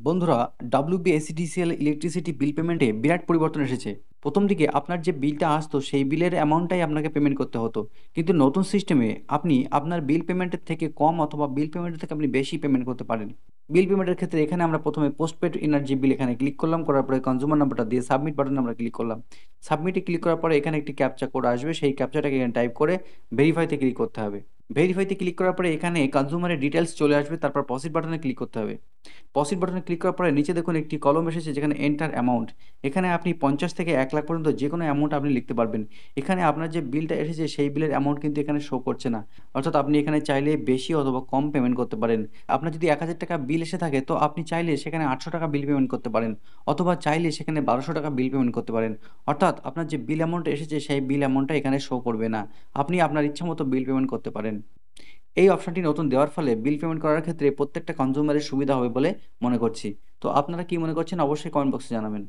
বন্ধুরা, WBSETCL electricity bill পেমেন্টে বিরাট পরিবর্তন এসেছে। প্রথম দিকে আপনার যে বিলটা আসতো সেই বিলের অ্যামাউন্টটাই আপনাকে পেমেন্ট করতে হতো, কিন্তু নতুন সিস্টেমে আপনি আপনার বিল পেমেন্টের থেকে কম অথবা বিল পেমেন্টের থেকে আপনি বেশি পেমেন্ট করতে পারেন। বিল পেমেন্টের ক্ষেত্রে এখানে আমরা প্রথমে পোস্টপেড এনার্জি বিল এখানে ক্লিক করলাম, করার পরে কনজিউমার নাম্বারটা দিয়ে সাবমিট বাটনে আমরা ক্লিক করলাম। সাবমিটে ক্লিক করার পরে এখানে একটি ক্যাপচা কোড আসবে, সেই ক্যাপচাটাকে এখানে টাইপ করে ভেরিফাইতে ক্লিক করতে হবে। ভেরিফাইতে ক্লিক করার পরে এখানে কনজিউমারের ডিটেলস চলে আসবে, তারপর প্রসিড বাটনে ক্লিক করতে হবে। প্রসিড বাটনে ক্লিক করার পরে নিচে দেখুন একটি কলম এসেছে যেখানে এন্টার অ্যামাউন্ট। এখানে আপনি 50 থেকে 1 লাখ পর্যন্ত যে কোনো অ্যামাউন্ট আপনি লিখতে পারবেন। এখানে আপনার যে বিলটা এসেছে সেই বিলের অ্যামাউন্ট কিন্তু এখানে শো করছে না, অর্থাৎ আপনি এখানে চাইলে বেশি অথবা কম পেমেন্ট করতে পারেন। আপনার যদি 1000 টাকা বিল এসে থাকে তো আপনি চাইলে সেখানে 800 টাকা বিল পেমেন্ট করতে পারেন, অথবা চাইলে সেখানে 1200 টাকা বিল পেমেন্ট করতে পারেন। অর্থাৎ আপনার যে বিল অ্যামাউন্ট এসেছে সেই বিল অ্যামাউন্টটা এখানে শো করবে না, আপনি আপনার ইচ্ছা মতো বিল পেমেন্ট করতে পারেন। এই অপশনটি নতুন দেওয়ার ফলে বিল পেমেন্ট করার ক্ষেত্রে প্রত্যেকটা কনজিউমারের সুবিধা হবে বলে মনে করছি। তো আপনারা কি মনে করছেন অবশ্যই কমেন্ট বক্সে জানাবেন।